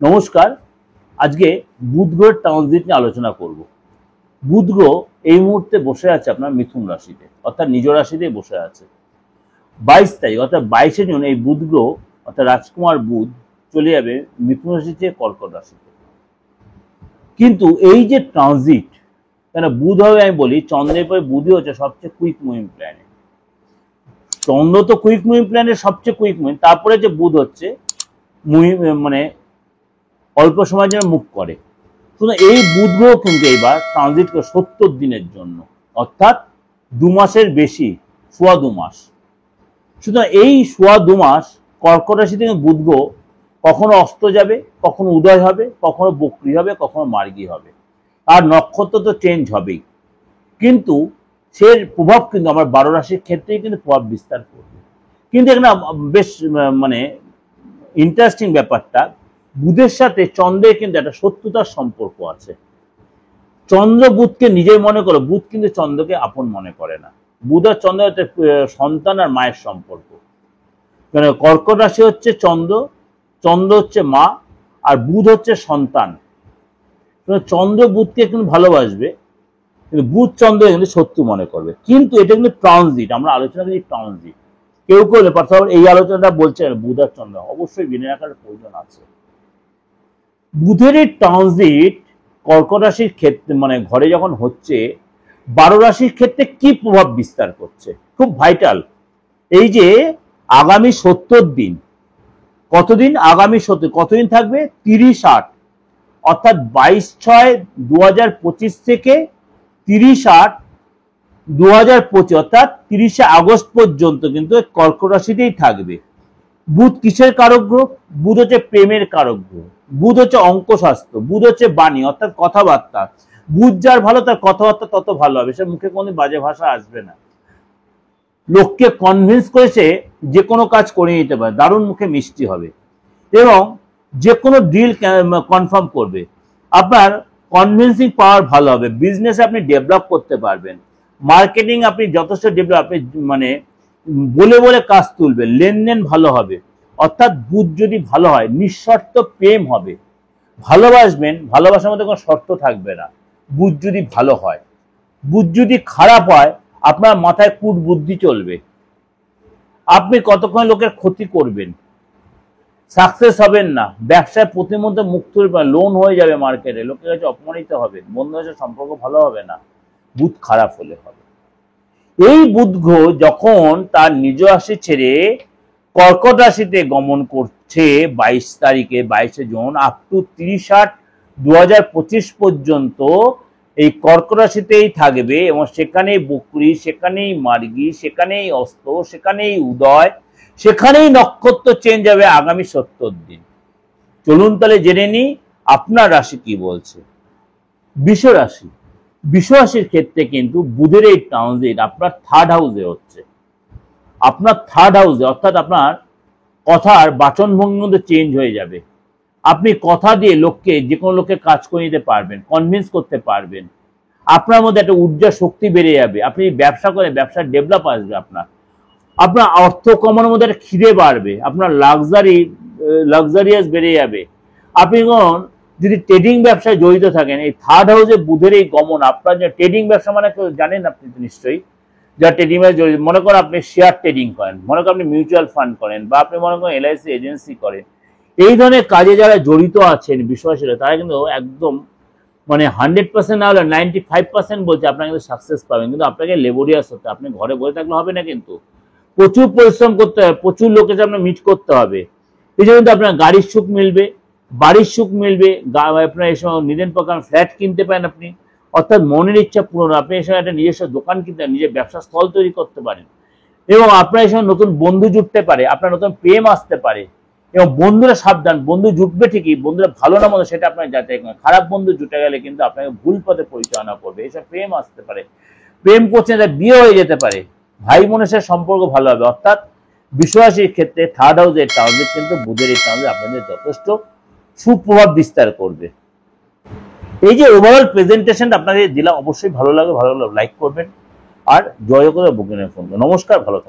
নমস্কার। আজকে বুধ গ্রহের ট্রানজিট নিয়ে আলোচনা করব। বুধ গ্রহ এই মুহূর্তে বসে আছে আপনার মিথুন রাশিতে, অর্থাৎ নিজ রাশিতেই বসে আছে। 22 তারিখ অর্থাৎ 22শে জুন এই বুধ গ্রহ অর্থাৎ রাজকুমার বুধ চলে যাবে মিথুন রাশি থেকে কর্কট রাশিতে। কিন্তু এই যে ট্রানজিট, কেন বুধ হবে আমি বলি, চন্দ্রের পরে বুধই হচ্ছে সবচেয়ে কুইক মুভিং প্ল্যানেট। চন্দ্র তো কুইক মুভিং প্ল্যানেট, সবচেয়ে কুইক মুভিং, তারপরে যে বুধ হচ্ছে মানে অল্প সময়ের জন্য মুভ করে। শুধু এই বুধ গ্রহ কিন্তু এইবার ট্রানজিট করে 70 দিনের জন্য, অর্থাৎ 2 মাসের বেশি, সোয়া 2 মাস। সুতরাং এই সোয়া 2 মাস কর্কট রাশি থেকে বুধ গ্রহ কখনো অস্ত যাবে, কখনো উদয় হবে, কখনো বক্রী হবে, কখনো মার্গী হবে। আর নক্ষত্র তো চেঞ্জ হবেই, কিন্তু সে প্রভাব কিন্তু আমার 12 রাশির ক্ষেত্রেই কিন্তু প্রভাব বিস্তার করবে। কিন্তু এখানে বেশ মানে ইন্টারেস্টিং ব্যাপারটা, বুধের সাথে চন্দ্রের কিন্তু একটা শত্রুতার সম্পর্ক আছে। চন্দ্র বুধকে নিজেই মনে করে, বুধ কিন্তু চন্দ্রকে আপন মনে করে না। বুধ আর চন্দ্র হচ্ছে সন্তান আর মায়ের সম্পর্ক। মানে কর্কট রাশি হচ্ছে চন্দ্র, চন্দ্র হচ্ছে মা, আর বুধ হচ্ছে সন্তান। চন্দ্র বুধকে কিন্তু ভালোবাসবে, কিন্তু বুধ চন্দ্র কিন্তু শত্রু মনে করবে। কিন্তু এটা কিন্তু ট্রানজিট, আমরা আলোচনা করি ট্রানজিট। কেউ করলে এই আলোচনাটা বলছে বুধ আর চন্দ্র, অবশ্যই বিনয় রাখার প্রয়োজন আছে। বুধের এই ট্রানজিট কর্কট রাশির ক্ষেত্রে মানে ঘরে যখন হচ্ছে, 12 রাশির ক্ষেত্রে কি প্রভাব বিস্তার করছে খুব ভাইটাল। এই যে আগামী 70 দিন, কতদিন আগামী 70 কতদিন থাকবে, 30/8, অর্থাৎ 22/6/2025 থেকে 30/8/2025 অর্থাৎ 30শে আগস্ট পর্যন্ত কিন্তু কর্কট রাশিতেই থাকবে। বুধ কিসের কারক গ্রহ? বুধ হচ্ছে প্রেমের কারক গ্রহ, বুধ হচ্ছে অঙ্কশাস্ত্র, বুধ হচ্ছে বাণী অর্থাৎ কথাবার্তা। বুধ যার ভালো তার কথাবার্তা তত ভালো হবে, সে মুখে কোনো বাজে ভাষা আসবে না। লোককে কনভিন্স করেছে যে কোনো কাজ করে নিতে পারে, দারুণ মুখে মিষ্টি হবে এবং যে কোনো ডিল কনফার্ম করবে। আপনার কনভিন্সিং পাওয়ার ভালো হবে, বিজনেস আপনি ডেভেলপ করতে পারবেন, মার্কেটিং আপনি যথেষ্ট ডেভেলপ, আপনি মানে বলে বলে কাজ তুলবে, লেনদেন ভালো হবে। অর্থাৎ বুধ যদি ভালো হয়, নিঃশর্ত প্রেম হবে, ভালোবাসবেন, ভালোবাসার মধ্যে কোনো শর্ত থাকবে না বুধ যদি ভালো হয়। বুধ যদি খারাপ হয়, আপনার মাথায় কূট বুদ্ধি চলবে, আপনি কতক্ষণ লোকের ক্ষতি করবেন, সাকসেস হবেন না, ব্যবসায় প্রতিমধ্যে মুখ তুলবে, লোন হয়ে যাবে মার্কেটে, লোকের কাছে অপমানিত হবে, বন্ধুদের সাথে সম্পর্ক ভালো হবে না, বুধ খারাপ হলে হবে। এই বুধ গ্রহ যখন তার নিজ রাশি ছেড়ে কর্কট রাশিতে গমন করছে 22 তারিখে, 22শে জুন আপ টু 30/8/2025 পর্যন্ত এই কর্কট রাশিতেই থাকবে এবং সেখানেই বক্রী, সেখানেই মার্গী, সেখানেই অস্ত, সেখানেই উদয়, সেখানেই নক্ষত্র চেঞ্জ হবে আগামী 70 দিন। চলুন তাহলে জেনে নিই আপনার রাশি কি বলছে। বৃষ রাশি, বৃষ রাশির ক্ষেত্রে কিন্তু বুধের এই ট্রানজিট আপনার 3rd হাউসে হচ্ছে। আপনার 3rd হাউসে অর্থাৎ আপনার কথার বাচনভঙ্গি মধ্যে চেঞ্জ হয়ে যাবে। আপনি কথা দিয়ে লোককে, যে কোনো লোককে কাজ করে নিতে পারবেন, কনভিন্স করতে পারবেন, আপনার মধ্যে একটা ঊর্জা শক্তি বেড়ে যাবে। আপনি ব্যবসা করে ব্যবসার ডেভেলপ আসবে, আপনার অর্থ কমানোর মধ্যে একটা খিদে বাড়বে, আপনার লাক্সারিয়াস বেড়ে যাবে। আপনি যদি ট্রেডিং ব্যবসায় জড়িত থাকেন, এই 3rd হাউসে বুধের এই গমন, আপনার যে ট্রেডিং ব্যবসা মানে জানেন আপনি তো নিশ্চয়ই, যা ট্রেডিং এ জড়িত, মনে করেন আপনি শেয়ার ট্রেডিং করেন, মনে করেন আপনি মিউচুয়াল ফান্ড করেন, বা আপনি মনে করেন LIC এজেন্সি করেন, এই ধরনের কাজে যারা জড়িত আছেন বিশ্বাসীরা, তারা কিন্তু একদম মানে 100% না হলে 95% বলছে আপনারা কিন্তু সাকসেস পাবেন। কিন্তু আপনাকে লেবোরিয়াস হতে, আপনি ঘরে বসে থাকলে হবে না, কিন্তু প্রচুর পরিশ্রম করতে হবে, প্রচুর লোকের সাথে আপনার মিট করতে হবে। এই জন্য কিন্তু আপনার গাড়ির সুখ মিলবে, বাড়ির সুখ মিলবে, আপনার এই সময় নিজের প্রকার ফ্ল্যাট কিনতে পারেন আপনি, অর্থাৎ মনের ইচ্ছা পূরণ। আপনি এই সময় একটা নিজস্ব দোকান কিনতে, নিজের ব্যবসা স্থল তৈরি করতে পারেন এবং আপনার এই সময় নতুন বন্ধু জুটতে পারে, আপনার নতুন প্রেম আসতে পারে। এবং বন্ধুরা সাবধান, বন্ধু জুটবে ঠিকই, বন্ধুরা ভালো না মতো সেটা আপনার যাচাই করেন। খারাপ বন্ধু জুটে গেলে কিন্তু আপনাকে ভুল পথে পরিচালনা করবে। এইসব প্রেম আসতে পারে, প্রেম করছেন তার বিয়ে হয়ে যেতে পারে, ভাই বোনের সাথে সম্পর্ক ভালো হবে। অর্থাৎ বৃষ রাশির ক্ষেত্রে 3rd হাউসের ট্রানজিট কিন্তু বুধের এই ট্রানজিট আপনাদের যথেষ্ট সুপ্রভাব বিস্তার করবে। এই যে ওভারঅল প্রেজেন্টেশনটা আপনাদের দিলাম, অবশ্যই ভালো লাগে, ভালো লাগলে লাইক করবেন আর জয় করে বুকিংয়ে ফোন করুন। নমস্কার, ভালো থাকবেন।